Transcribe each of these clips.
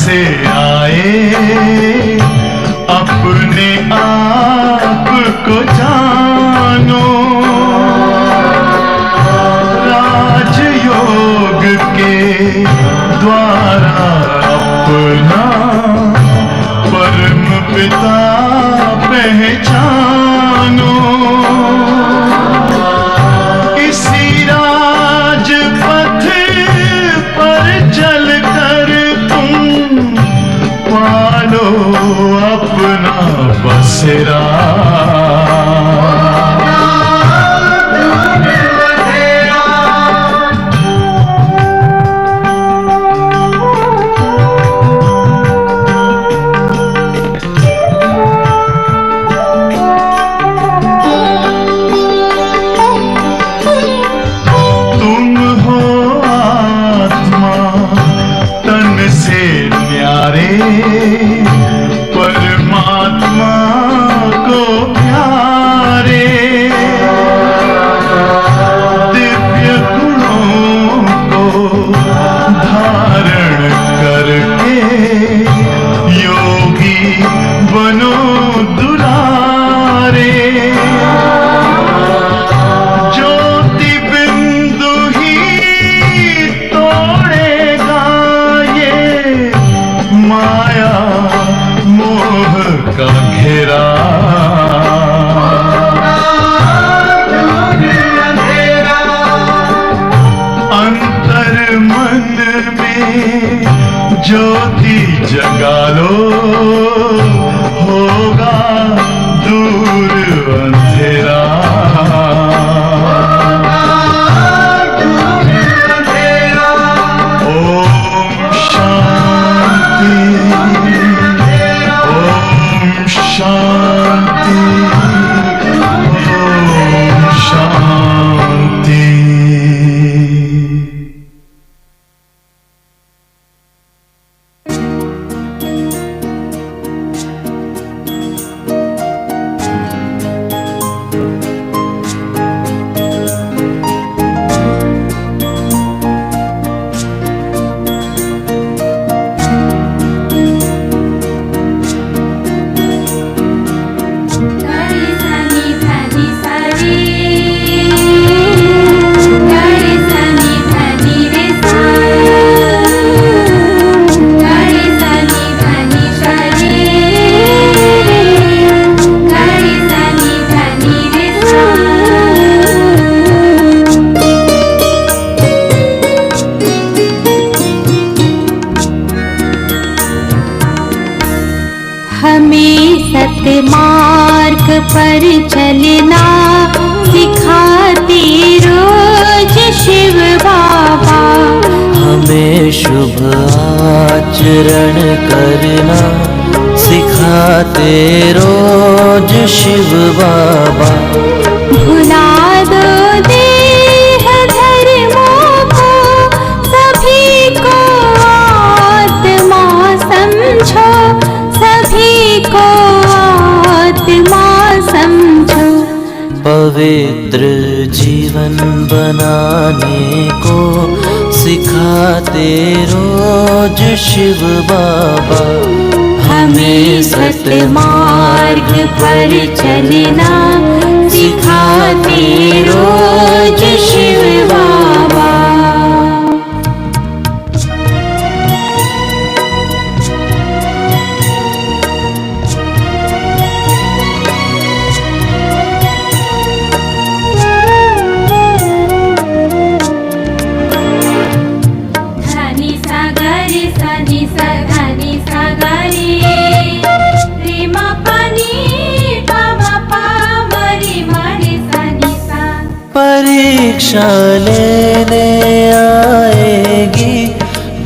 से आए, अपने आप को जानो, राजयोग के द्वारा अपना परम पिता पहचानो। इसी राजपथ पर चलकर तुम पालो अपना बसेरा। परमात्मा को प्यारे, दिव्य गुणों को धारण करके योगी बनो दुलारे। ज्योति बिंदु ही तोड़ेगा ये माया मोह का घेरा। अंतर मन में ज्योति जगा लो, होगा दूर अंधेरा। शांति, ओम शांति। सतमार्ग पर चलना सिखाते रोज शिव बाबा। हमें शुभ आचरण करना सिखाते रोज शिव बाबा। भुला दो देह धर्मों को, सभी को आत्मा समझो, सभी को आत्मा समझो। पवित्र जीवन बनाने को सिखाते रोज शिव बाबा। हमें सतमार्ग पर चलना सिखाते रोज शिव बाबा। परीक्षा लेने आएगी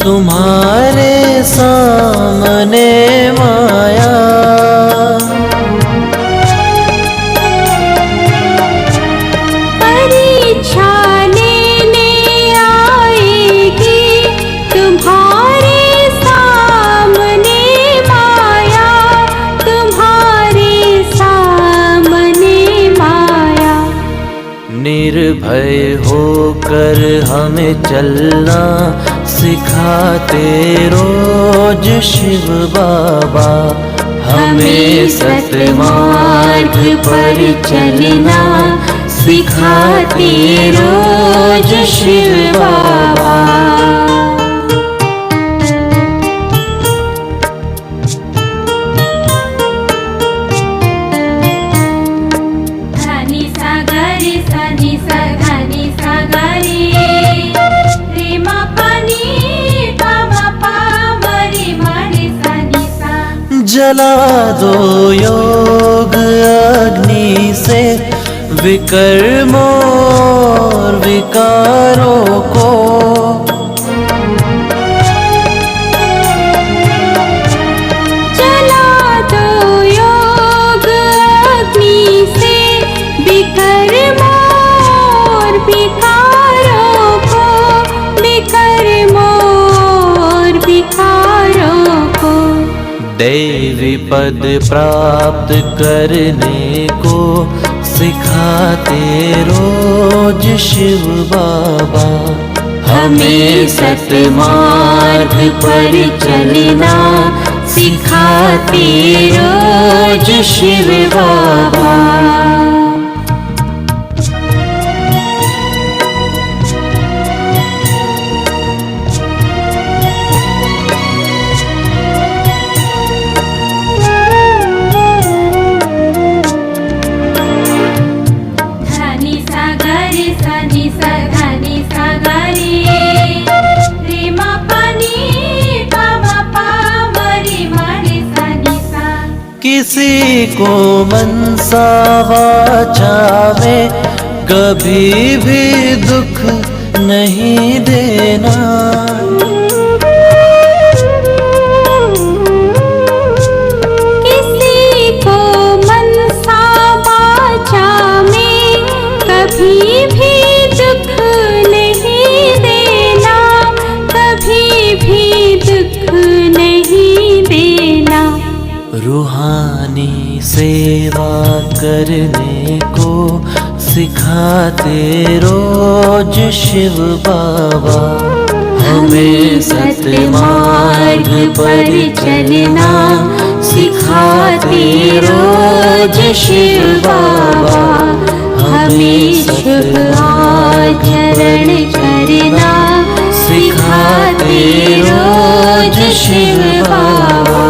तुम्हारे सामने माया। परीक्षा लेने आएगी तुम्हारे सामने माया, तुम्हारे सामने माया। निर्भय होकर हम हमें चलना सिखाते रोज शिव बाबा। हमें सतमार्ग पर चलना सिखाते रोज शिव बाबा। जला दो योग अग्नि से विकर्मों और विकारों को। जला दो योग अग्नि से विकर्मों और विकारों को, विकर्मों और विकारों को। दैवी पद प्राप्त करने को सिखाते रोज शिव बाबा। हमें सतमार्ग पर चलना सिखाते रोज शिव बाबा। किसी को मनसा वाचा में कभी भी दुख नहीं देना। किसी को मनसा वाचा में कभी भी दुख नहीं देना, कभी भी दुख नहीं देना। रूहानी सेवा करने को सिखाते रोज शिव बाबा। हमें सतमार्ग पर चलना सिखाते रोज शिव बाबा। हमें शुभ आचरण करना सिखाते रोज शिव बाबा।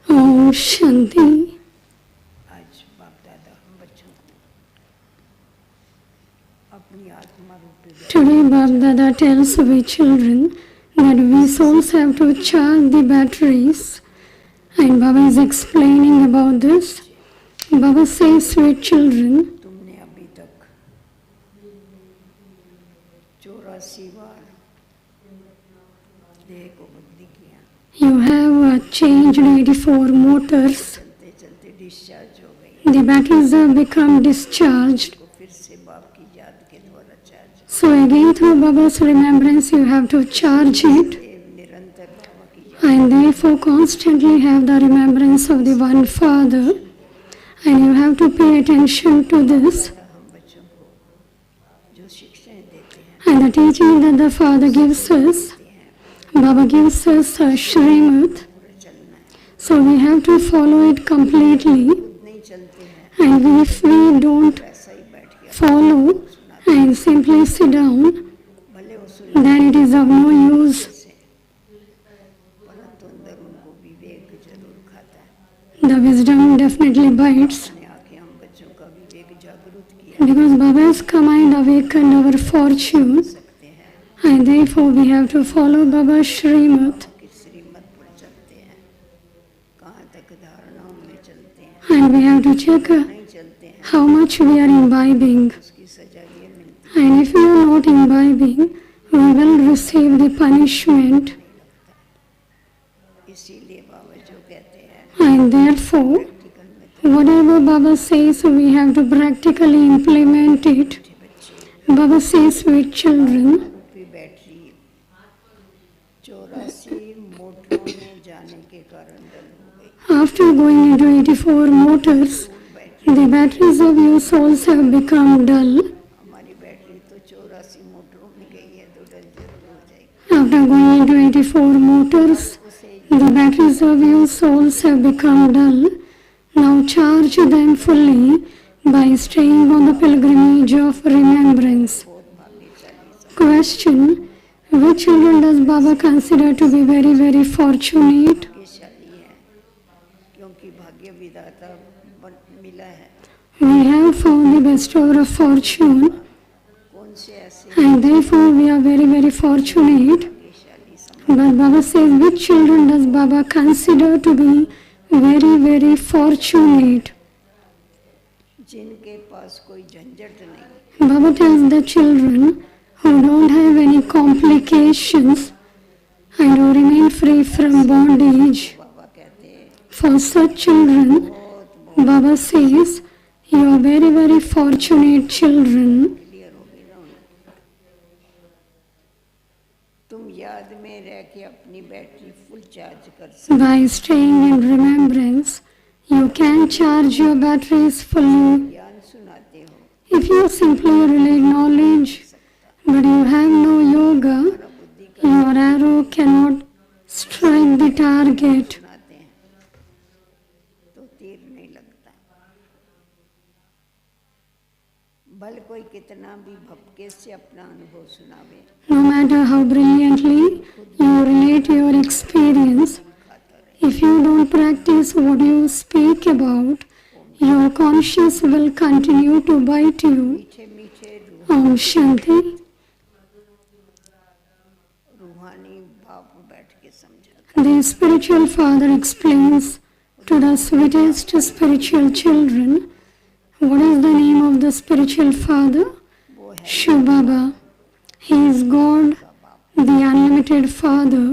ओम शांति। आज बाप दादा हम बच्चों को अपनी आत्मा रूपी Today Bab Dada tells we children that we souls have to charge the batteries, and Baba is explaining about this. Baba says, sweet children, तुमने अभी तक 84 बार देह को बदली किया। you have changed 84 motors. चलते चलते डिस्चार्ज हो गई। the batteries have become discharged. तो फिर से बाप की याद के द्वारा charge So again through Baba's remembrance you have to charge it, निरंतर बाबा की याद and therefore constantly have the remembrance of the one Father, and you have to pay attention to this. हम बच्चों को जो शिक्षाएं देते हैं And the teaching that the Father gives us, Baba gives us a Shrimad, चलना है, so we have to follow it completely. खुद नहीं चलते हैं And if we don't ऐसा ही बैठ गया follow and simply sit down, भले वो सुन then it is of no use. से परंतु अंदर उनको विवेक जरूर खाता है। The wisdom definitely bites, ने आके हम बच्चों का विवेक जागरूक किया because Baba has come and awakened our fortune, सकते हैं and therefore we have to follow Baba's Shrimad, कि श्रीमत पर चलते हैं, कहाँ तक धारणाओं में चलते हैं, and we have to check नहीं चलते हैं how much we are imbibing. उसकी सजा ये मिलती And if we are not imbibing, we will receive the punishment. है। इसीलिए बाबा जो कहते हैं And therefore, प्रैक्टिकल में whatever Baba says, we have to practically implement it. बच्चे Baba says, sweet children, रूपी बैटरी 84 मोटरों में जाने के कारण डल हो गई। after going into 84 motors, the batteries of your souls have become dull. हमारी बैटरी तो 84 मोटरों में गई है तो डल जरूर हो जाएगी। After going into 84 motors, the batteries of your souls have become dull. Now charge them fully by staying on the pilgrimage of remembrance. बहुत भाग्यशाली Question: which children does Baba consider to be very, very fortunate? भाग्यशाली है क्योंकि भाग्य विधाता मिला है। We have found the bestower of fortune, कौन से ऐसे and therefore we are very, very fortunate. भाग्यशाली समझ But Baba says, which children does Baba consider to be very, very fortunate? जिनके पास कोई झंझट नहीं, Baba tells the children who don't have any complications and who remain free from bondage. बाबा कहते हैं For such children, बहुत Baba says, you are very, very fortunate children. Clear होगी ना उन्हें। तुम याद में रह के अपनी बैटरी फुल चार्ज कर सकते By staying in remembrance, you can charge your batteries fully. ज्ञान सुनाते हो If you simply relate knowledge, but you have no yoga, your arrow cannot strike the target. सुनाते हैं तो तीर नहीं लगता। बल कोई कितना भी भपके से अपना अनुभव सुनावे No matter how brilliantly you relate your experience, if you don't practice what you speak about, your conscience will continue to bite you. मीठे मीठे Om Shanti. रूहानी बाप बैठ के समझा The spiritual father explains to the sweetest spiritual children what is the name of the spiritual father. वो है Shiv Baba. He is God, the unlimited father.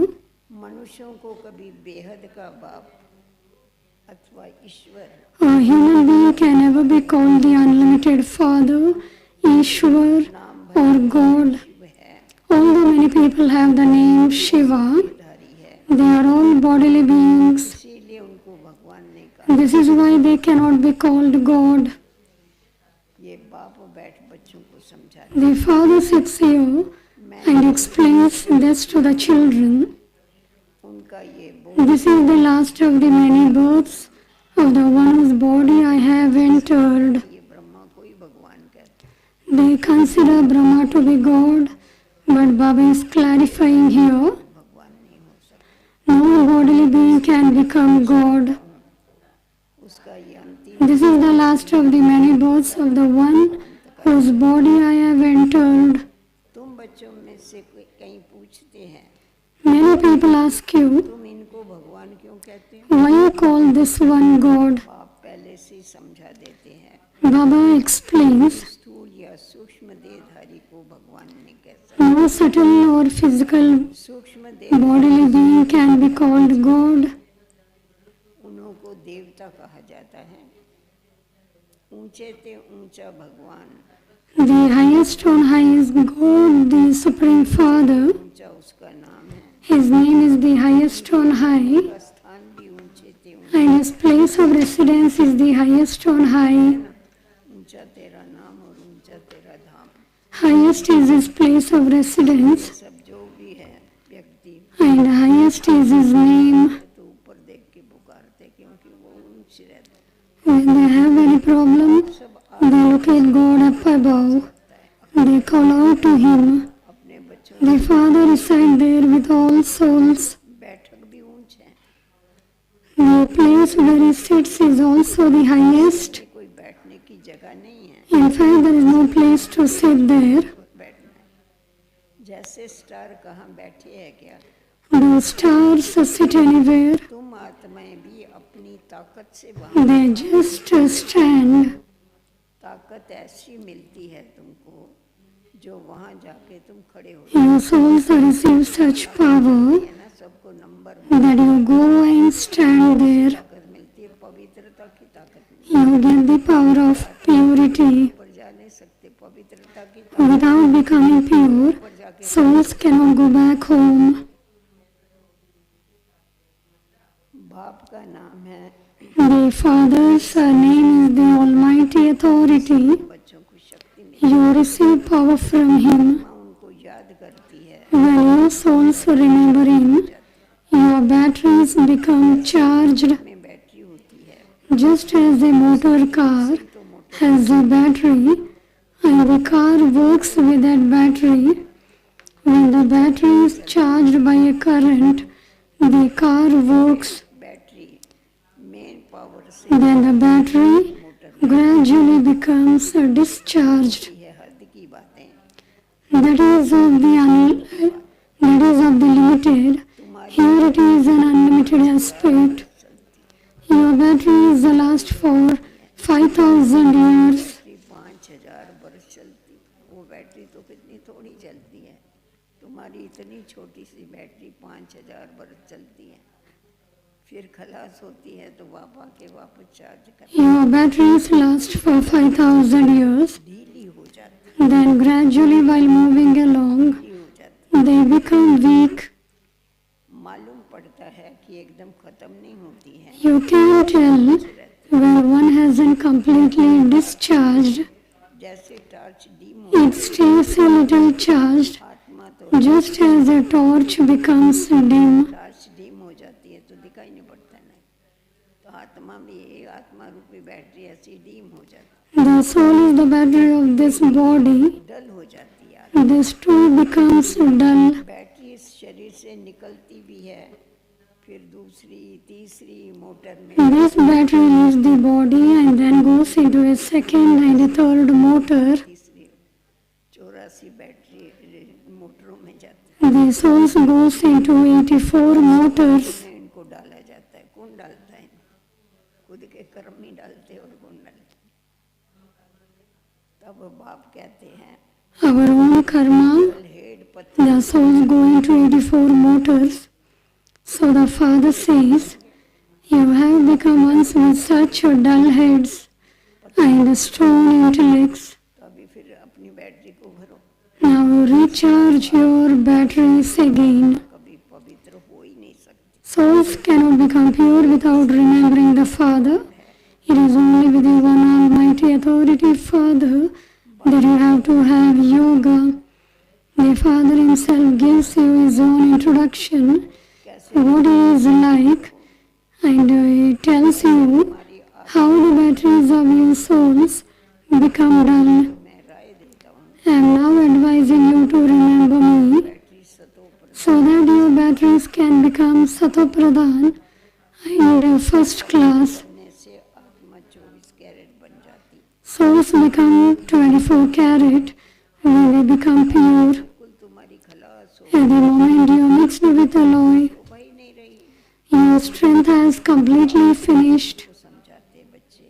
मनुष्यों को कभी बेहद का बाप अथवा ईश्वर A human being can never be called the unlimited father, Ishwar or God. Shiv है, Although many people have the name Shiva, धारी है, they are all bodily beings. इसीलिए उनको भगवान ने कहा। This is why they cannot be called God. ये बाप बैठ बच्चों को समझा The father sits here and explains this to the children. उनका ये बोल This is the last of the many births of the one whose body I have entered. ये ब्रह्मा को ही भगवान कहते हैं। They consider Brahma to be God, but Baba is clarifying here. भगवान नहीं हो सकता। No bodily being can become God. उसका ये अंतिम This is the last of the many births of the one whose body I have entered. तुम बच्चों में से कहीं पूछते हैं Many people ask you, तुम इनको भगवान क्यों कहते हो? why you call this one God? आप पहले से ही समझा देते हैं। Baba explains, स्थूल या सूक्ष्म देहधारी को भगवान नहीं कह सकते। no subtle or physical सूक्ष्म देह bodily being can be called God. उन्हों को देवता कहा जाता है ऊंचे ते ऊंचा भगवान, The highest on high is God, the Supreme Father. ऊंचा उसका नाम है, His name is the highest on high, उसका स्थान भी ऊंचे ते ऊंचा and his place of residence is the highest on high. है ना। ऊंचा तेरा नाम और ऊंचा तेरा धाम। Highest is his place of residence, ये सब जो भी है व्यक्ति and highest is his name. तो ऊपर देख के पुकारते क्योंकि वो ऊंच रहता है। When they have any problem, they look at God up above. They call out to him. अपने बच्चों The Father resides there with all souls. बैठक भी ऊंच है, The place where he sits is also the highest. ये कोई बैठने की जगह नहीं है, In fact, there is no place to sit there. बैठना है। जैसे स्टार कहाँ बैठे है क्या, The stars sit anywhere. तुम आत्माएं भी अपनी ताकत से वहाँ, They just stand. ताकत ऐसी मिलती है तुमको जो वहाँ जाके तुम खड़े हो Your souls receive such power है ना। सबको number that you go and stand there. ताकत मिलती है, पवित्रता की ताकत मिलती है। You get the power of purity. ऊपर जा नहीं सकते, पवित्रता की ताकत Without becoming pure, ऊपर जाके souls cannot go back home. बाप का नाम है, The Father's name is the Almighty Authority. बच्चों को शक्ति मिलती You receive power from Him. है, माँ उनको याद करती है, When your souls remember Him, your batteries become charged. में बैटरी होती है, Just as a motor car has a battery and the car works with that battery, when the battery is charged by a current, the car works. Battery main power से Then the battery gradually becomes discharged. ये हद की बातें, That is of the limited. Here it is an unlimited aspect. Your batteries last for 5,000 years. Battery 5,000 वर्ष चलती, वो battery तो कितनी थोड़ी चलती है, तुम्हारी इतनी छोटी सी बैटरी 5,000 वर्ष चलती है, फिर खलास होती है तो वापस चार्ज कर Your batteries last for 5,000 years. ढीली हो जाती Then gradually while moving along, ढीली हो जाती, they become weak. मालूम पड़ता है कि एकदम खत्म नहीं होती है, You can tell when one hasn't completely discharged. जैसे टॉर्च डीम हो, It stays a little charged, आत्मा तो just as a torch becomes dim. Torch dim हो जाती है तो दिखाई नहीं पड़ता नहीं, तो आत्मा में ये आत्मा रूपी बैटरी ऐसी डीम हो जाती The soul is the battery of this body. है, डल हो जाती है। This too becomes dull. Battery इस शरीर से निकलती भी है, फिर दूसरी तीसरी मोटर में This battery leaves the body and then goes into a second and a third motor. तीसरी 84 बैटरी मोटरों में जाती है, The souls goes into 84 motors. में इनको डाला जाता है। कौन डालता है? खुद के कर्म ही डालते हैं और कौन डालता है? तब बाप कहते हैं Our own karma, हेड पत्थर the souls go into 84 motors. So the Father says, you have become once with such dull heads and stone intellects. तो अभी फिर अपनी बैटरी को भरो, Now recharge your batteries again. कभी पवित्र हो ही नहीं सकती। Souls cannot become pure without remembering the Father. It is only with the one Almighty Authority Father that you have to have yoga. The Father Himself gives you His own introduction, what He is like, and He tells you how the batteries of your souls become dull. मैं राय देता हूँ, I am now advising you to remember me, battery सतो पर so that your batteries can become Satopradhan and first class. करने से आत्मा 24 carat बन जाती, Souls become 24 carat when they become pure. बिल्कुल तुम्हारी खलास हो, At the moment you are mixed with alloy, भाई नहीं रही, your strength has completely finished. तो समझाते बच्चे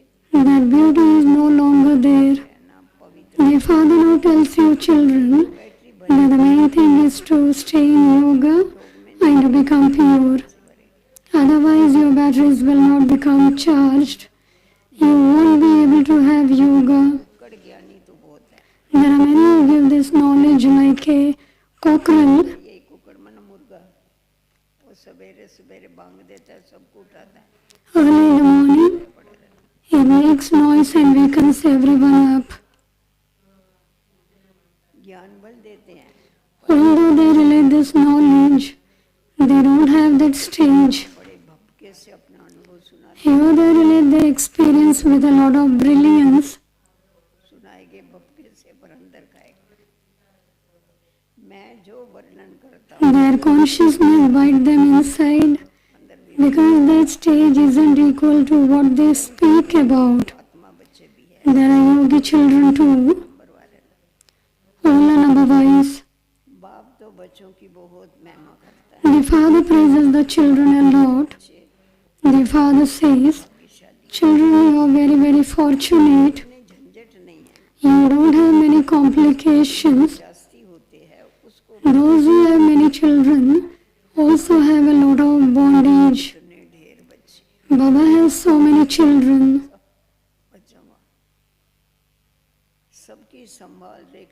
That beauty is no longer there. ना पवित्र The Father now tells you children battery बन that the main thing is to stay in yoga and become pure. Otherwise your batteries will not become charged. you won't be able to have yoga. कुक्कड़ ज्ञानी तो बहुत है, There are many who give this knowledge like a cockerel. यही कुक्कड़ मन मुर्गा, वो सवेरे सवेरे बांग देता है, सबको उठाता है, Early in the morning, पड़े रहते it makes noise and wakens everyone up. हैं। ज्ञान बल देते हैं, Although they relate this knowledge, they don't have that stage. बड़े भपके से अपना अनुभव सुनाते Here they relate their experience with a lot of brilliance. सुनाएंगे भपके से, पर अंदर खाएगा। मैं जो वर्णन करता हूँ Their consciousness bites them inside अंदर भी because that stage isn't equal to what they speak about. आत्मा बच्चे भी है, There are yogi children too, number वाले। all are otherwise. बाप तो बच्चों की बहुत महिमा करता है, The father praises the children a lot. बच्चे The father says, भाग्यशाली, children, you are very, very fortunate. इतने झंझट नहीं है, You don't have many complications. जास्ती होते हैं उसको Those who have many children also have a lot of bondage. इतने ढेर बच्चे Baba has so many children. बच्चों का सबकी संभाल देख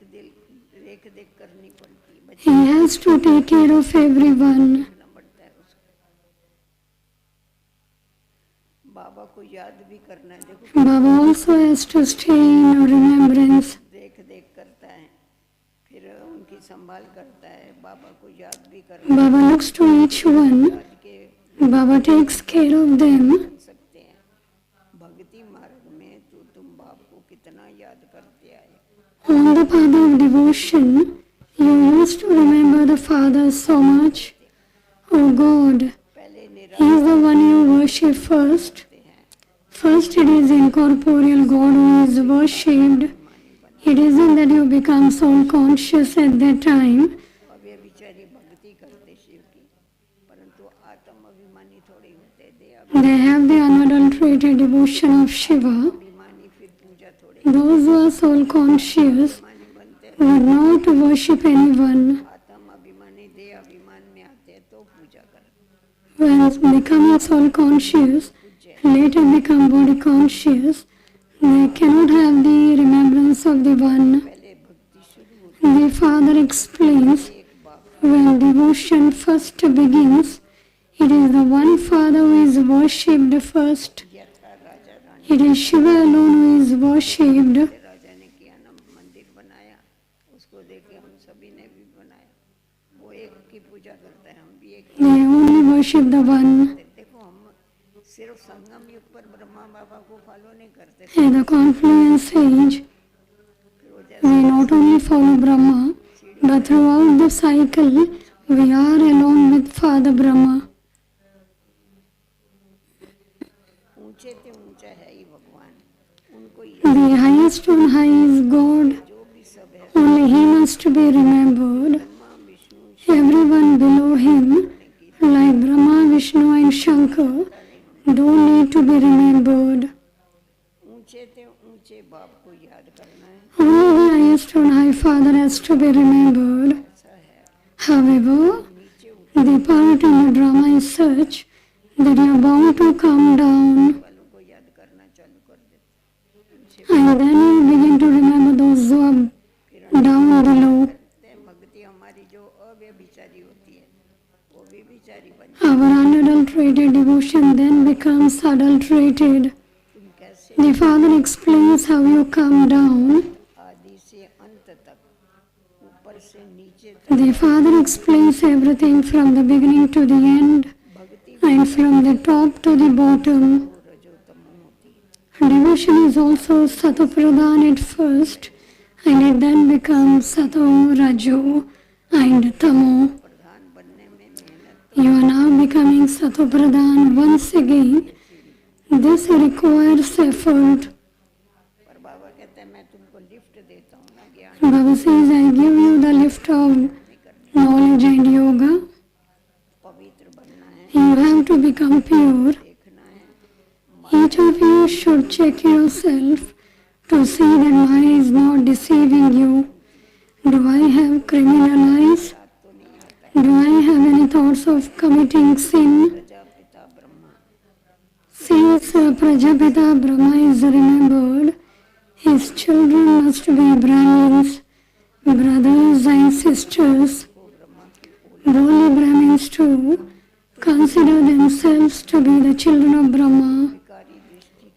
करनी पड़ती है, बच्चे He has to take care of everyone. देखना पड़ता है उसको। बाबा को याद भी करना है, देखो Baba also has to stay in remembrance. देख करता है, फिर उनकी संभाल करता है, बाबा को याद भी करना Baba looks to each one. याद के Baba takes care of them. बन सकते हैं। भक्ति मार्ग में तो तुम बाप को कितना याद करते आए, On the path of devotion, you used to remember the Father so much. Oh God, पहले निराश He is the one you worship first. होते हैं, First it is incorporeal God who is worshipped. It isn't that you become soul conscious at that time. अब ये बेचारी भक्ति करते शिव की, परंतु आत्म अभिमानी थोड़ी होते, दे They have the unadulterated devotion of Shiva. अभिमानी फिर पूजा थोड़े Those who are soul conscious अभिमानी बनते हैं, would not worship anyone. आत्म अभिमानी दे अभिमान में आते हैं तो पूजा करते When becoming soul conscious, later become body conscious, they cannot have the remembrance of the one. पहले भक्ति शुरू होती The Father explains, है, एक बाप when devotion first begins, it is the one Father who is worshipped first. यथा Raja Rani It is Shiva alone who is worshipped. राजा ने किया ना मंदिर बनाया, उसको देख के हम सभी ने भी बनाया, वो एक की पूजा करता है, हम भी एक They only worship the one. देखो हम सिर्फ संगम युग पर ब्रह्मा बाबा को फॉलो नहीं करते, At the confluence age, फिर वो जैसे we not only follow Brahma, but throughout the cycle, we are along with Father Brahma. ऊंचे से ऊंचा है ही भगवान, उनको ये The highest on high is God. जो भी सब है, Only He must be remembered. Brahma Vishnu Everyone below Him, like Brahma, Vishnu and Shankar, don't need to be remembered. ऊंचे से ऊंचे बाप को याद करना है, Only the highest on high Father has to be remembered. ऐसा है। However, नीचे ऊपर the part in the drama is such that you are bound to come down, वालों को याद करना चालू कर देते, and then you begin to remember those who are down below. करते हैं। भक्ति हमारी जो अव्यभिचारी होती है, वो भी विचारी बन जाती Our unadulterated devotion then becomes adulterated. है। तुम कैसे The Father explains how you come down. आदि से अंत तक, ऊपर से नीचे तक The Father explains everything from the beginning to the end भक्ति and from the top to the bottom. रजोतम होती है। Devotion is also Satopradhan at first and it then becomes Sato, Rajo and Tamo. प्रधान बनने में मेहनत You are now becoming Satopradhan once again. This requires effort. पर बाबा कहते हैं मैं तुमको लिफ्ट देता हूँ ना ज्ञान Baba says, I give you the lift of knowledge and yoga. पवित्र बनना है, You have to become pure. देखना है Each of you should check yourself to see that Maya is not deceiving you. Do I have criminal eyes? बात तो नहीं आता है। Do I have any thoughts of committing sin? Prajapita Brahma See Since Prajapita Brahma is remembered, his children must be Brahmins, brothers and sisters. Holy Brahmins too consider themselves to be the children of Brahma.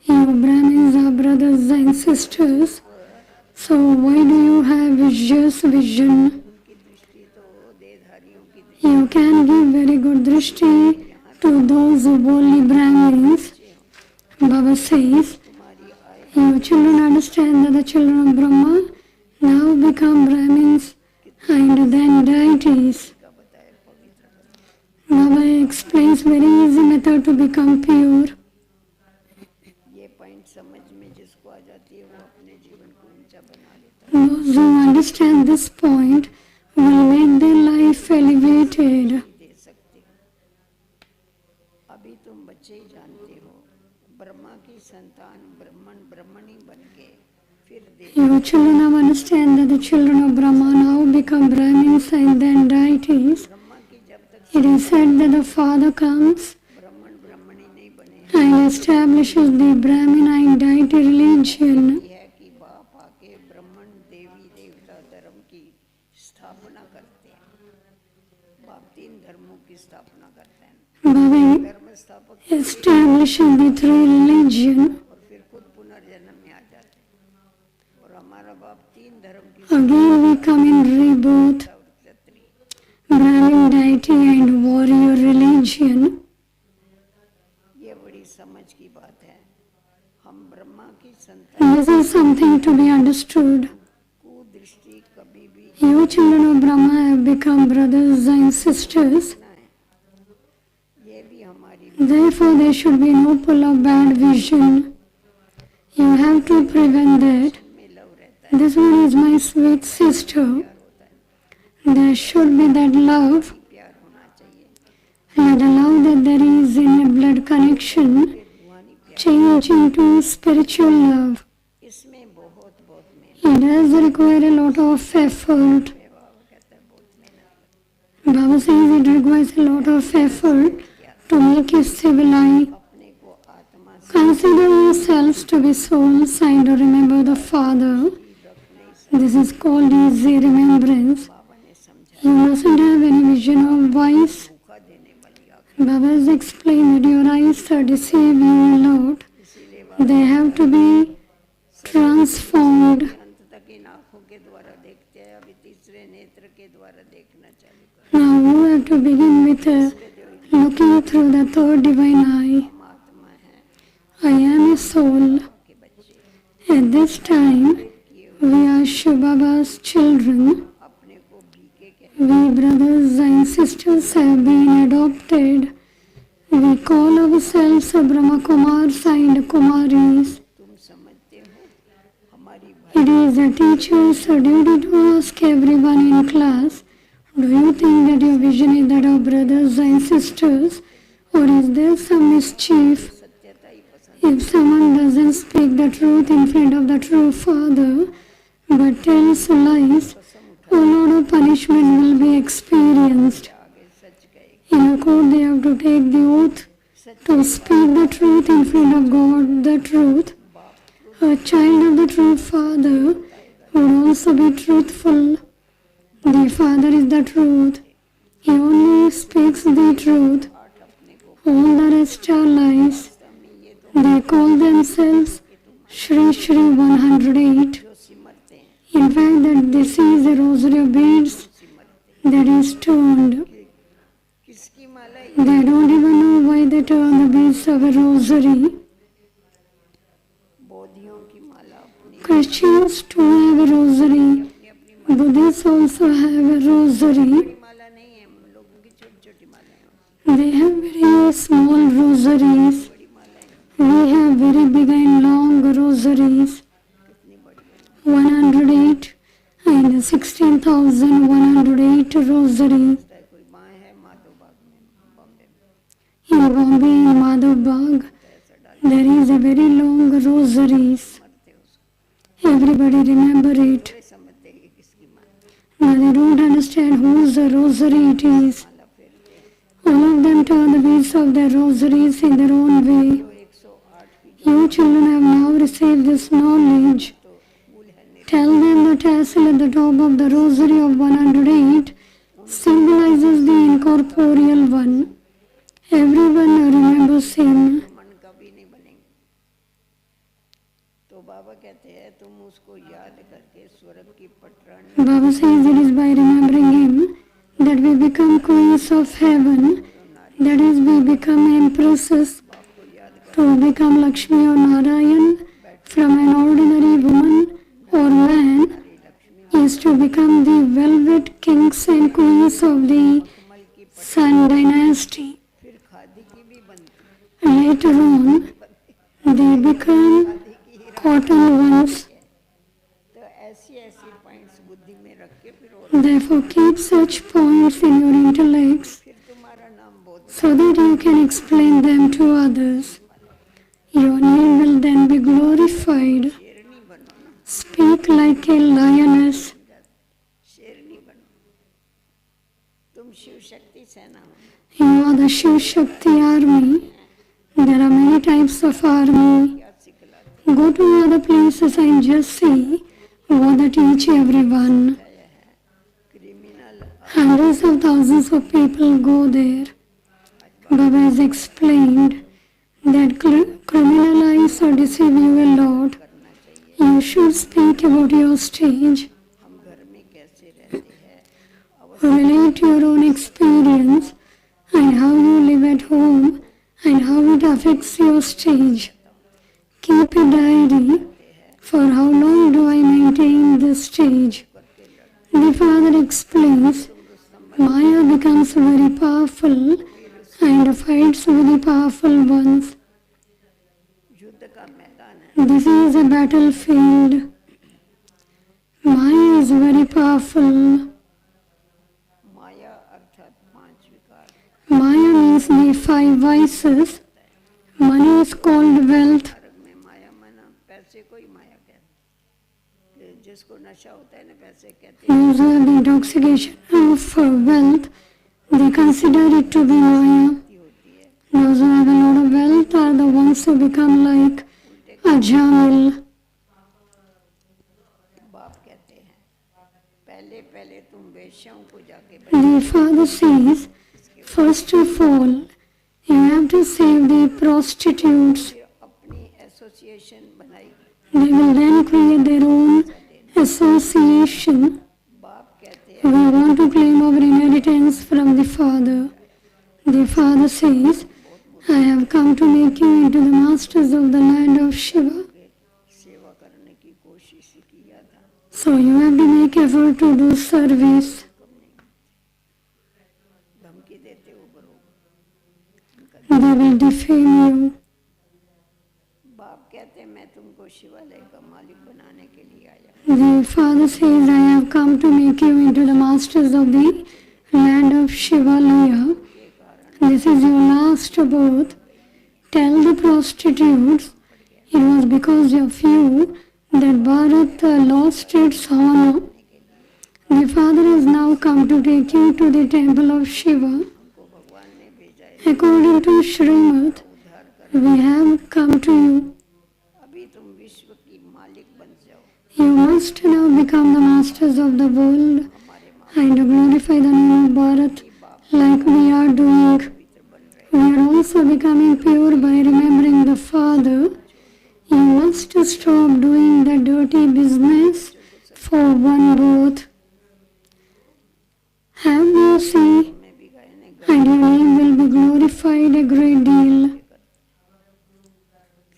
You Brahmins are brothers and sisters. So why do you have vicious vision? You can give very good drishti to those holy Brahmins. Baba says, you children understand that the children of Brahma now become Brahmins and then deities. Baba explains very easy method to become pure. Those who understand this point will make their life elevated. अभी तुम बच्चे ही जानते हो, ब्रह्मा की संतान ब्राह्मण ब्रह्मणी बन के फिर You children now understand that the children of Brahma now become Brahmins and then deities. It is said that the father comes ब्राह्मण ब्राह्मणी नहीं बने and establishes the Brahmin and deity religion. है कि बाप आके ब्राह्मण देवी देवता धर्म की स्थापना करते हैं। बाप तीन धर्मों की स्थापना करते हैं। Baba धर्म स्थापक establishes the three religion. और फिर खुद पुनर्जन्म में आ जाते हैं। और हमारा बाप तीन धर्म की Again we come in rebirth, और क्षत्रिय Brahmin deity and warrior religion. ये बड़ी समझ की बात है। हम ब्रह्मा की संतान This is something to be understood. कुदृष्टि कभी भी You children of Brahma have become brothers and sisters. ना है। ये भी हमारी Therefore there should be no pull of bad vision. You have to prevent that. में लव रहता This one is my sweet sister. There should be that love. है, प्यार होना चाहिए। Let the love that there is in a blood connection रूहानी प्यार change into spiritual love. इसमें बहुत बहुत मेहनत It does require a lot of effort. है। बाबा कहता है बहुत मेहनत Baba says it requires a lot of effort to make you civilized. अपने को आत्मा से Consider yourselves to be souls and remember the Father. This is called easy remembrance. बाबा ने समझा You mustn't have any vision of vice. धोखा देने वाली आंख Baba has explained that your eyes are deceive you a lot. इसीलिए They have to be transformed. अंत तक इन आंखों के द्वारा देखते हैं। अभी तीसरे नेत्र के द्वारा देखना चालू कर। Now you have to begin with looking through the third divine eye. हम आत्मा है I am a soul. के बच्चे At this time, we are Shiv Baba's children. अपने को भीखे कह We brothers and sisters have been adopted. We call ourselves Brahma Kumars and Kumaris. तुम समझते हो हमारी भाई It is a teacher's duty to ask everyone in class, do you think that your vision is that of brothers and sisters, or is there some mischief? सत्यता ही पसंद If someone doesn't speak the truth in front of the true Father, but tells lies, a lot of punishment will be experienced. आगे सच कहेगी In a court, they have to take the oath to speak the truth in front of God, the truth. A child of the true Father would also be truthful. The Father is the truth. He only speaks the truth. All the rest are lies. They call themselves Shri Shri 108. जो सिमरते हैं In fact, that this is a rosary of beads that is turned. किसकी माला ये They don't even know why they turn the beads of a rosary. बोधियों की माला अपनी Christians too have a rosary. Buddhists also have a rosary. माला नहीं है। हम लोगों की छोटी छोटी मालाएं होती They have very small rosaries. बड़ी मालाएं We have very big and long rosaries. कितनी बड़ी बड़ी 108 and 16,108 rosaries. होता है। कोई माँ है माधोबाग में बॉम्बे में In Bombay, in Madhuban, there is a very long rosaries. मरते उसको Everybody remember it. वे समझते हैं कि किसकी माँ But they don't understand whose rosary it is. माला फेरते हैं। All of them turn the beads of their rosaries in their own way. जो 108 You children have now received this knowledge. तो फूल है निर Tell them the tassel at the top of the rosary of 108 symbolizes the incorporeal one. Everyone remembers him. मन कभी नहीं बनेंगे। तो बाबा कहते हैं तुम उसको याद करके स्वर्ग की पटरानी Baba says it is by remembering him that we become queens of heaven, that is, we become empresses. को याद कर To become Lakshmi or Narayan from an ordinary woman or man is to become the velvet kings and queens of the Sun dynasty. फिर खादी की भी बनती Later on, they become cotton ones. तो ऐसी ऐसी पॉइंट्स बुद्धि में रख के फिर और Therefore, keep such points in your intellects फिर तुम्हारा नाम बहुत so that you can explain them to others. Your name will then be glorified. शेरनी बनो ना, Speak like a lioness. शेरनी बनो। तुम शिव शक्ति सेना हो, You are the Shiv Shakti army. There are many types of army. क्या सिखलाते Go to other places and just see what they teach everyone. Criminal Hundreds of thousands of people go there. Baba has explained that criminalize or deceive you a lot. करना चाहिए। You should speak about your stage. हम घर में कैसे रहते हैं, Relate your own experience and how you live at home and how it affects your stage. Keep a diary for how long do I maintain this stage. The father explains, Maya becomes very powerful and fights with the powerful ones. युद्ध का मैदान है। This is a battlefield. Maya is very powerful. माया अर्थात पांच विकार, Maya means the five vices. Money is called wealth. मार्ग में माया मना पैसे को ही माया कहते हैं। जिसको नशा होता है ना पैसे कहते हैं, Those who have the intoxication of wealth, they consider it to be Maya. होती है Those who have a lot of wealth are the ones who become like a Jamil. बाप कहते हैं पहले पहले तुम वेश्याओं को जाके बचाओ, The father says, first of all, you have to save the prostitutes. फिर अपनी एसोसिएशन बनाई। They will then create their own association. बाप कहते हैं We want to claim our inheritance from the father. The father says, I have come to make you into the masters of the land of Shiva. सेवा करने की कोशिश किया था, So you have to make effort to do service. धमकी देते हो करो। They will defame you. बाप कहते हैं मैं तुमको शिवालय का मालिक बनाने के लिए आया। The father says, I have come to make you into the masters of the land of Shivalaya. This is your last birth. Tell the prostitutes, it was because of you that Bharat lost its honor. The father has now come to take you to the temple of Shiva. हमको भगवान ने भेजा है, According to Srimad, we have come to you. अभी तुम विश्व की मालिक बन जाओ। You must now become the masters of the world and glorify the name of Bharat like we are doing. We are also becoming pure by remembering the Father. You must stop doing the dirty business for one birth. Have mercy मैं भी गए ने and your name will be glorified a great deal.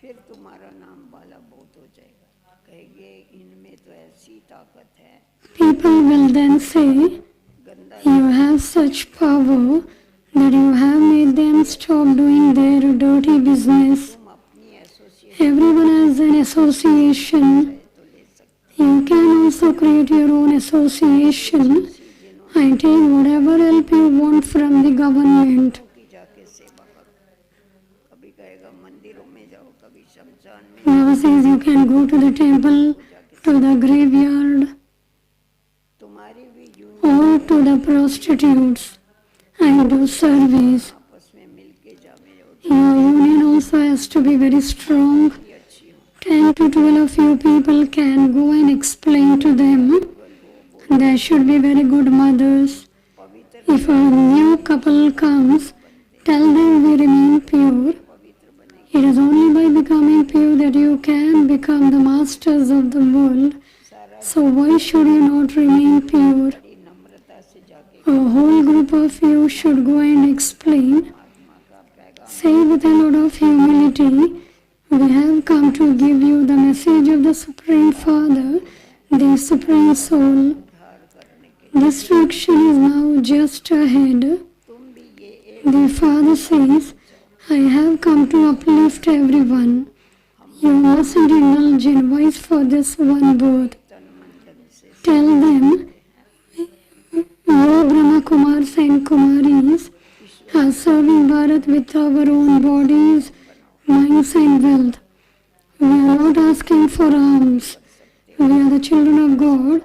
फिर तुम्हारा नाम वाला बहुत हो जाएगा। कहेंगे इनमें तो ऐसी ताकत है, People will then say, गंदा you have such power that you have made them stop doing their dirty business. तुम अपनी association Everyone has an association. तो ले सकते You can also create your own association and take whatever help you want from the government. हो कि जाके सेवा करो। कभी कहेगा मंदिरों में जाओ, कभी शमशान में, Baba says you can go to the temple, to the graveyard, तुम्हारी भी union or to the prostitutes and do service. आपस में मिल के जावे और Your union also also has to be very strong. भी अच्छी हूँ 10 to 12 of you people can go and explain to them. There should be very good mothers. पवित्र If a new couple comes, tell them we remain pure. पवित्र बने It is only by becoming pure that you can become the masters of the world. सारा So why should you not remain pure? बड़ी नम्रता से जाके A whole group of you should go and explain. आत्मा का पैगाम Say with a lot of humility, we have come to give you the message of the Supreme Father, the Supreme Soul. उद्धार करने के Destruction is now just ahead. तुम भी ये एक The Father says, I have come to uplift everyone. You mustn't indulge in vice for this one birth. तन मन धन से Tell them, you Brahma Kumars and Kumaris are serving Bharat with our own bodies, minds and wealth. We are not asking for alms. We are the children of God.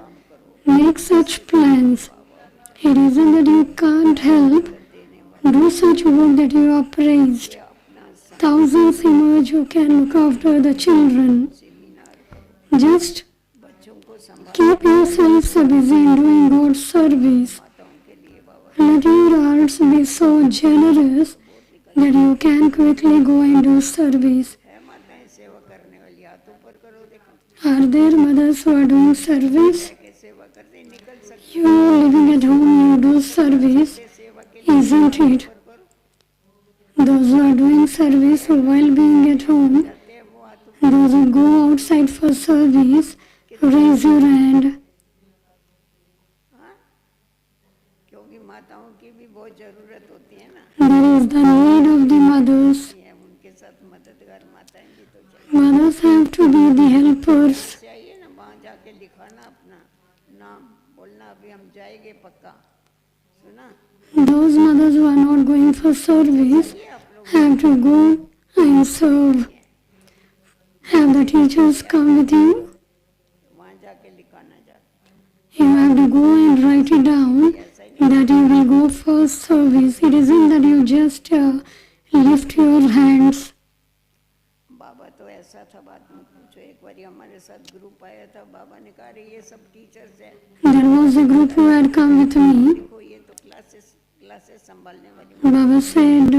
Make such plans. It isn't that you can't help. Do such work that you are praised. Thousands emerge who can look after the children. Just बच्चों को संभाल keep yourselves busy in doing God's service. माताओं के लिए बाबा Let your hearts be so generous that you can quickly go and do service. है माताएं सेवा करने वाली हाथ ऊपर करो देखो Are there mothers who are doing service? के सेवा करते निकल सकते You living at home, you do service, सेवा के isn't it? करो Those who are doing service while being at home, जाते हैं वो हाथ those who go outside for service, raise your hand. हाँ क्योंकि माताओं की भी बहुत जरूरत होती है ना There is the need of the mothers. ये उनके साथ मददगार माताएं भी तो चाहिए Mothers have to be the helpers. से आइए ना वहाँ जाके लिखाना अपना नाम बोलना अभी हम जाएंगे पक्का सुना Those mothers who are not going for service ये आप लोग have to go and serve. Have the teachers come with you? वहाँ जाके लिखाना जा You have to go and write it down that you will go for service. It isn't that you just lift your hands. बाबा तो ऐसा था बात में पूछो एक बार हमारे साथ ग्रुप आया था बाबा ने कहा "अरे ये सब टीचर्स है There was a group who had come with me. देखो ये तो क्लासेस संभालने वाली Baba said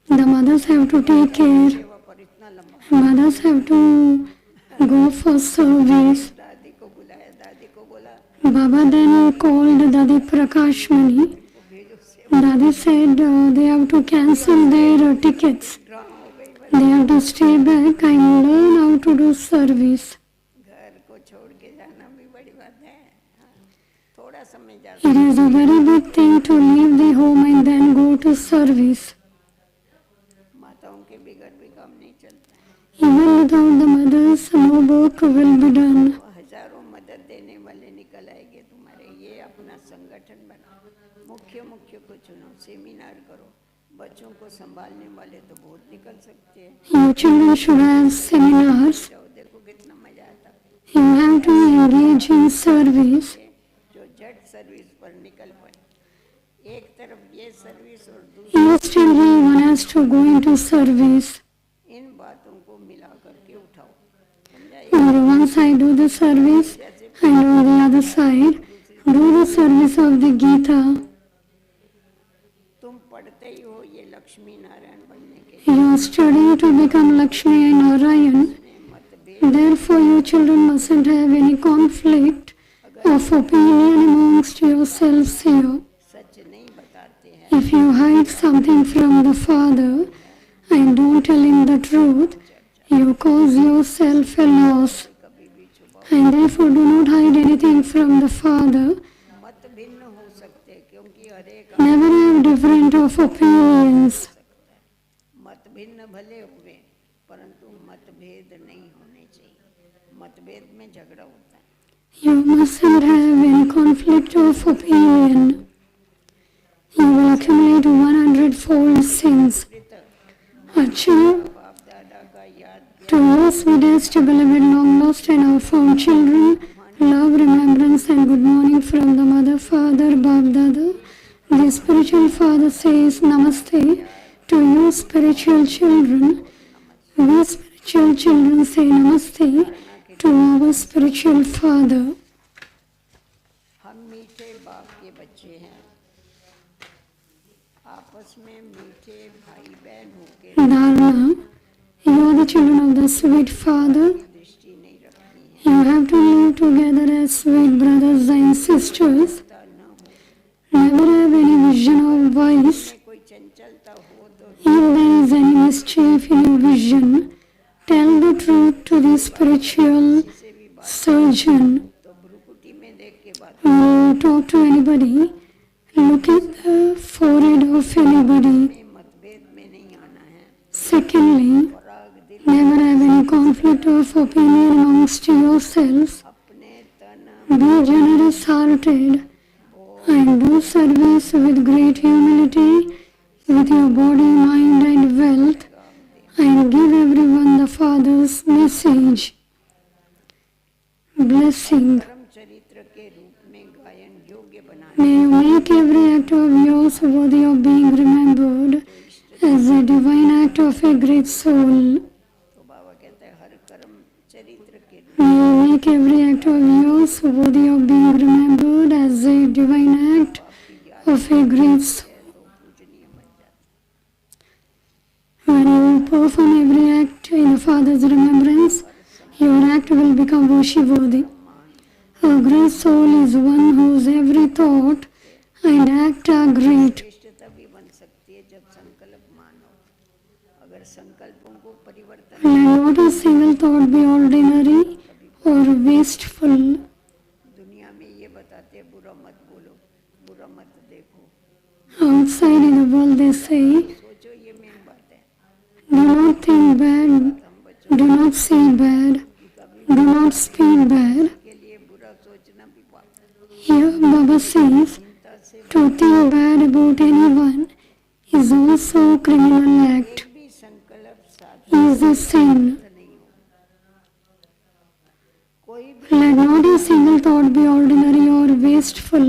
the mothers have to take care. सेवा पर इतना लंबा Mothers have to go for service. दादी को बुलाया दादी को बोला Baba then called Dadi Prakashmani. भेजो सेवा Dadi said they have to cancel their tickets. Drama हो गई They have to stay back and learn how to do service. घर को छोड़ के जाना भी बड़ी बात है हाँ, थोड़ा समय जा It is a very big thing to leave the home and then go to service. माताओं के बिगड़ भी काम नहीं चलता है Even without the mothers, no work will be done. वो हजारों मदद देने वाले निकल आएंगे तुम्हारे ये अपना संगठन बनाओ मुख्य को चुनो सेमिनार करो बच्चों को संभालने वाले तो बहुत निकल सकते हैं Your children should have seminars. जाओ देखो कितना मजा आता You have to engage in service. है जो जट सर्विस पर निकल पड़े एक तरफ ये सर्विस और दूसरी Instantly one has to go into service. इन बातों को मिला करके उठाओ समझा On one side do the service and on the other side do the service of the Gita. तुम पढ़ते ही हो ये लक्ष्मी नारायण बनने के लिए You are studying to become Lakshmi and Narayan. मतभेद Therefore, you children mustn't have any conflict of opinion amongst yourselves here. सच नहीं बताते हैं If you hide something from the Father and don't tell him the truth, you cause yourself a loss. कभी भी छुपा And therefore, do not hide anything from the Father. मत भिन्न हो सकते क्योंकि हर एक Never have different of opinions. मत भिन्न भले हुए परंतु मतभेद नहीं होने चाहिए मतभेद में झगड़ा होता है You mustn't have any conflict of opinion. You will accumulate 100-fold sins. Acha, बाप दादा का याद to us, we dearest beloved, long lost and now found children, love, remembrance and good morning from the mother, father, Bab Dada. The spiritual father says Namaste to you we spiritual children say namaste to our spiritual father. हम मीठे बाप के बच्चे हैं, आपस में मीठे भाई बहन होके Dharana, you are the children of the sweet father. दृष्टि नहीं रखनी है, You have to live together as sweet brothers and sisters. न हो। Never have any vision of vice. में कोई चंचलता हो तो If there is any mischief in your vision, tell the truth to the spiritual surgeon. तो भ्रुकुटी में देख के बात When you talk to anybody, look at the forehead of anybody. में मतभेद में नहीं आना है, Secondly, राग दिल never have any conflict of opinion amongst yourselves. अपने तन Be generous hearted and do service with great humility with your body, mind and wealth, and give everyone the Father's message. Blessing. कर्म चरित्र के रूप में गायन योग्य बनाना, May you make every act of yours worthy of being remembered as a divine act of a great soul. तो बाबा कहते हैं हर कर्म चरित्र के रूप May you make every act of yours worthy of being remembered as a divine act of a great soul. तो पूजनीय बन जाता When you perform every act in the Father's remembrance, your act will become worship-worthy. A great soul is one whose every thought and act are great. श्रेष्ठ तभी बन सकती है जब संकल्प मानो, अगर संकल्पों को परिवर्तन Let not a single thought be ordinary or wasteful. दुनिया में ये बताते हैं बुरा मत बोलो, बुरा मत देखो, Outside in the world they say, सोचो ये मेन बात है, do not think bad, do not say bad, do not speak bad. के लिए बुरा सोचना भी पाप है। Here Baba says, to think bad about anyone is also a criminal act, एक भी संकल्प साधना is a sin. नहीं हो, कोई भी Let not a single thought be ordinary or wasteful.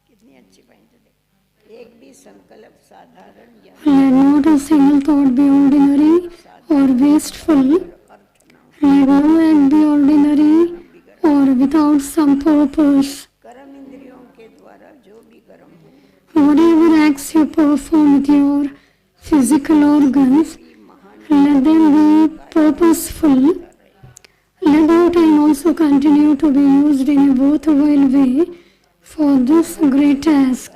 कितनी अच्छी पॉइंट है, एक भी संकल्प साधारण या Let not a single thought be ordinary or wasteful. अर्थ ना हो। Let no act be ordinary or without some purpose. कर्म इंद्रियों के द्वारा जो भी कर्म हो, Whatever acts you perform with your physical organs, let them be purposeful. Let your time also continue to be used in a worthwhile way for this great task.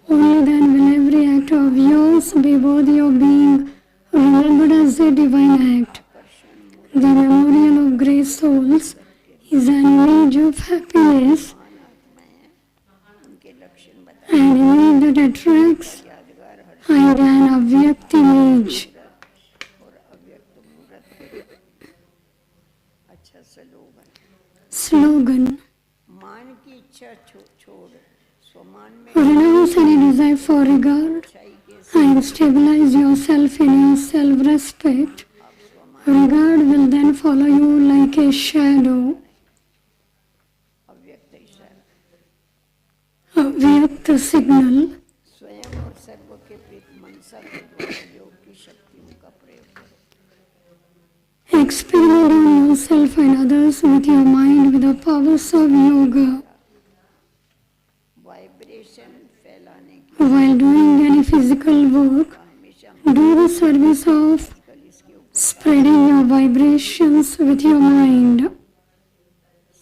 Only then will every act of yours be worthy of being remembered as a divine act. The memorial of great souls is an image of happiness, उनके लक्षण बता an image that attracts, यादगार हर and an avyakt image. और अव्यक्त मूर्त। अच्छा slogan, Slogan. मान की इच्छा छोड़ स्वमान में Renounce any desire for regard अच्छाई के and stabilize yourself in your self-respect. Regard will then follow you like a shadow. अव्यक्त इशारा, Avyakt signal. स्वयं और सर्व के प्रीत मनसा के द्वारा योग की शक्तियों का प्रयोग करो। Experiment on yourself and others with your mind with the powers of yoga. Vibration फैलाने की While doing any physical work, हमेशा do the service of कल इसके ऊपर spreading your vibrations with your mind.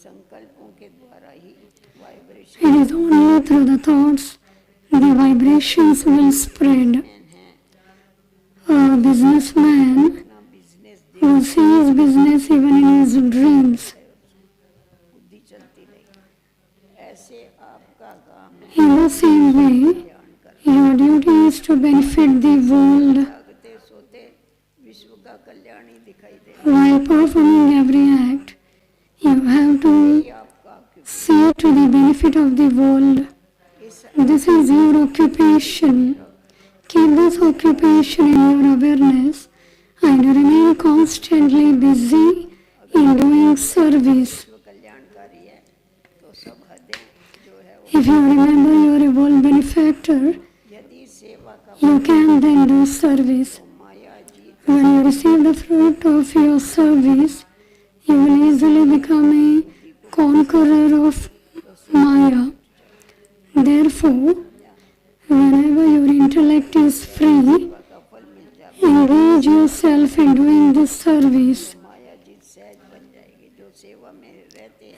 संकल्पों के द्वारा ही vibration It is only through the thoughts the vibrations will spread. A businessman अपना business who sees business even in his dreams. बुद्धि चलती रही, ऐसे आपका काम है In the same way, ध्यान कर your duty is to benefit the world. जागते सोते विश्व का कल्याण ही दिखाई दे While performing every act, you have to आपका क्यों see to the benefit of the world. इस This is your occupation. Keep this occupation in your awareness and remain constantly busy in doing service. विश्व कल्याणकारी है तो सब हदें जो है वो If you remember you are a world benefactor, यदि सेवा you can then do service. When you receive the fruit of your service, you will easily become a conqueror of Maya. Therefore, whenever your intellect is free, engage yourself in doing this service.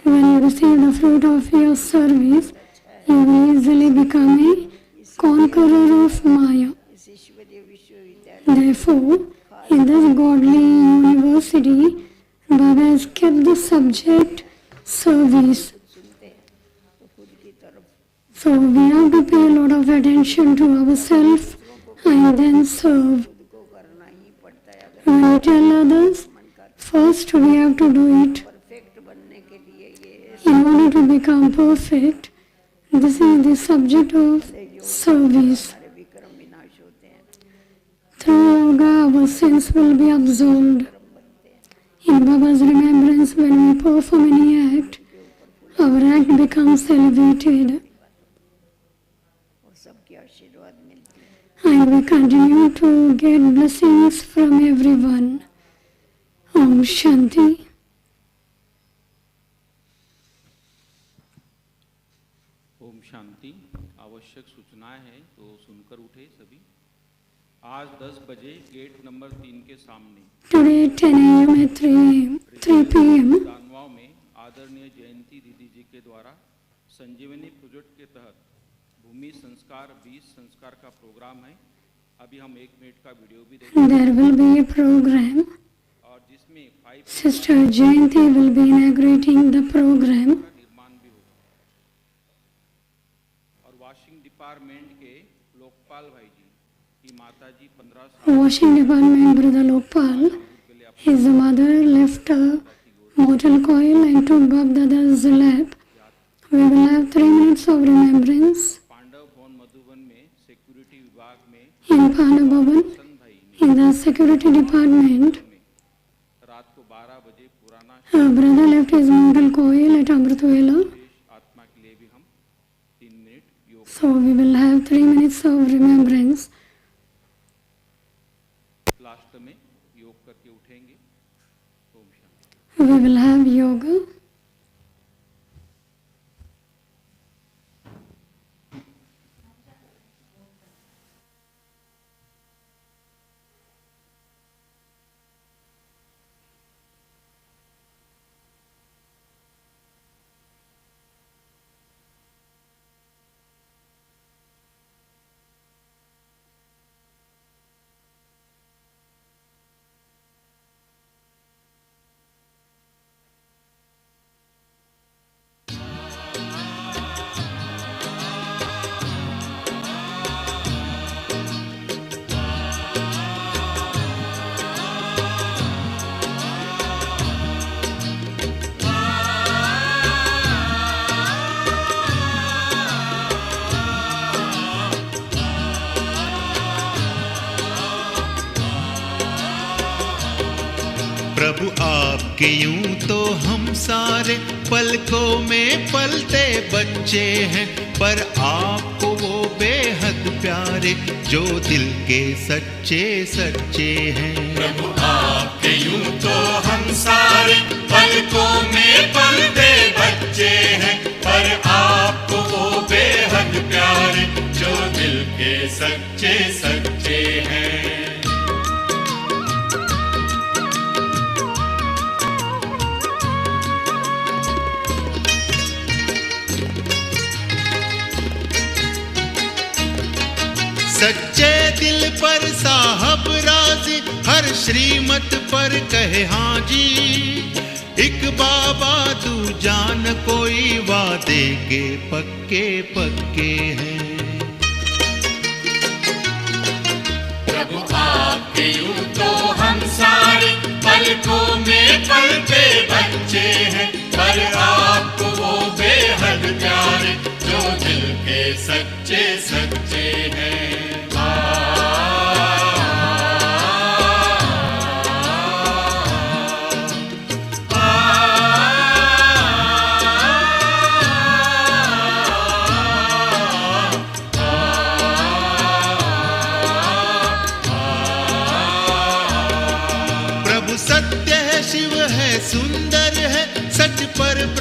When you receive the fruit of your service, you will easily become a conqueror of Maya. Therefore, in this godly university, Baba has kept the subject service. So we have to pay a lot of attention to ourselves and then serve. When we tell others, first we have to do it. In order to become perfect, this is the subject of service. Through yoga, our sins will be absolved. In Baba's remembrance, when we perform any act, our act becomes elevated. And we continue to get blessings from everyone. Om Shanti. Om Shanti. आवश्यक सूचनाएं हैं तो सुनकर उठे सभी। आज 10 बजे gate number 3 के सामने Today 10 a.m. at 3 p.m. दानवाओं में आदरणीय जयंती दीदी जी के द्वारा संजीवनी प्रोजेक्ट के तहत भूमि संस्कार 20 संस्कार का प्रोग्राम है। अभी हम 1 मिनट का वीडियो भी देखेंगे। There will be a program. और जिसमें 5 Sister Jayanti will be inaugurating the program. निर्माण भी होगा। और वॉशिंग डिपार्टमेंट के लोकपाल भाई जी की माता जी 15 साल Washing department, Brother Lokpal, his mother left a mortal coil and took Bab Dada's lap. We will have 3 minutes of remembrance Pandav भवन मधुबन में सिक्योरिटी विभाग में in Panabhavan. सन भाई ने In the security department, रात को 12 बजे पुराना our brother left his mortal coil at Amritwela. आत्मा के लिए भी हम 3 मिनट योग So we will have 3 minutes of remembrance. Last में योग करके उठेंगे। Om Shanti. We will have yoga. प्रभु आपके यूं तो हम सारे पलकों में पलते बच्चे हैं, पर आपको वो बेहद प्यारे जो दिल के सच्चे सच्चे हैं। प्रभु आपके यूं तो हम सारे पलकों में पलते बच्चे हैं, पर आपको वो बेहद प्यारे जो दिल के सच्चे सच्चे हैं। सच्चे दिल पर साहब राजी, हर श्रीमत पर कहे हाँ जी। एक बाबा तू जान कोई वादे के पक्के पक्के हैं। प्रभु आपके यूं तो हम सारे पलकों में पलते बच्चे हैं, पर आपको वो बेहद प्यारे जो दिल के सच्चे सच्चे हैं।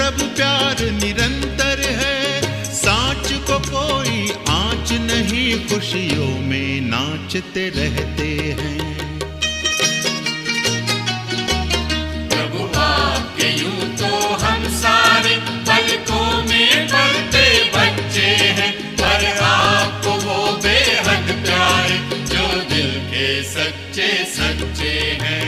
प्रभु प्यार निरंतर है, सांच को कोई आँच नहीं, खुशियों में नाचते रहते हैं। प्रभु आपके यूं तो हम सारे पलकों में पलते बच्चे हैं, पर आपको वो बेहद प्यारे जो दिल के सच्चे सच्चे हैं।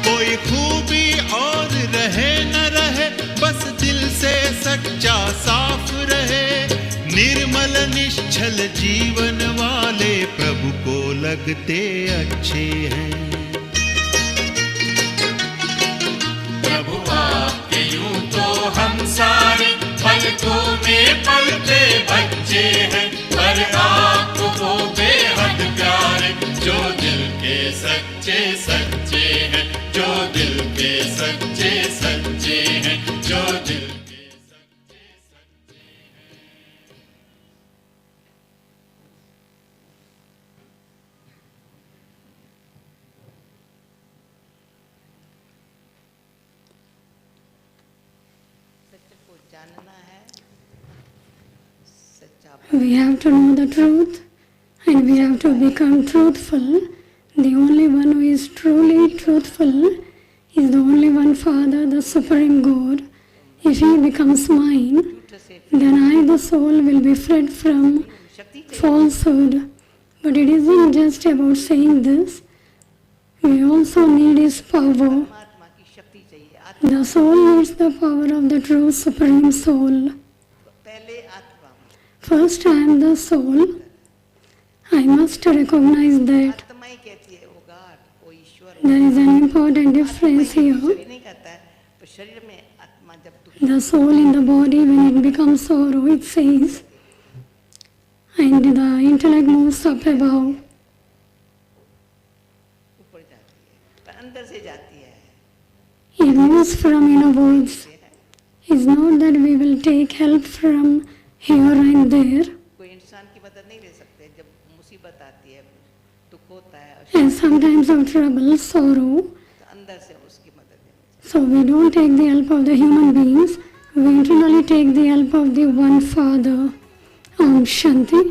कोई खूबी और रहे न रहे, बस दिल से सच्चा साफ रहे, निर्मल निश्चल जीवन वाले प्रभु को लगते अच्छे हैं। प्रभु आपके यूं तो हम सारे पलकों में पलते बच्चे हैं, पर आपको वो बेहद प्यारे जो दिल के सच्चे सच्चे हैं, जो दिल के सच्चे सच्चे हैं, जो दिल के सच्चे सच्चे हैं। सत्य को जानना है, सच्चा We have to know the truth and we have to become truthful. The only one who is truly truthful is the only one Father, the Supreme God. If He becomes mine, then I, the soul, will be freed from falsehood. But it isn't just about saying this. We also need His power. परमात्मा की शक्ति चाहिए। आत्मा The soul needs the power of the true Supreme Soul. पहले आत्मा, First, I am the soul. I must recognize that आत्मा ही कहती है वो गॉड, वो ईश्वर है। there is an important difference here. शरीर नहीं कहता है, तो शरीर में आत्मा जब दुखी The soul in the body, when it becomes sorrow, it says, and the intellect moves up above. ऊपर जाती है, पर अंदर से जाती है। It moves from inner words. It's not that we will take help from here and there. कोई इंसान की मदद नहीं ले सकते जब मुसीबत आती है, दुख होता है, And sometimes of trouble, sorrow. तो अंदर से उसकी मदद लेनी So we don't take the help of the human beings. We internally take the help of the one Father. Om Shanti.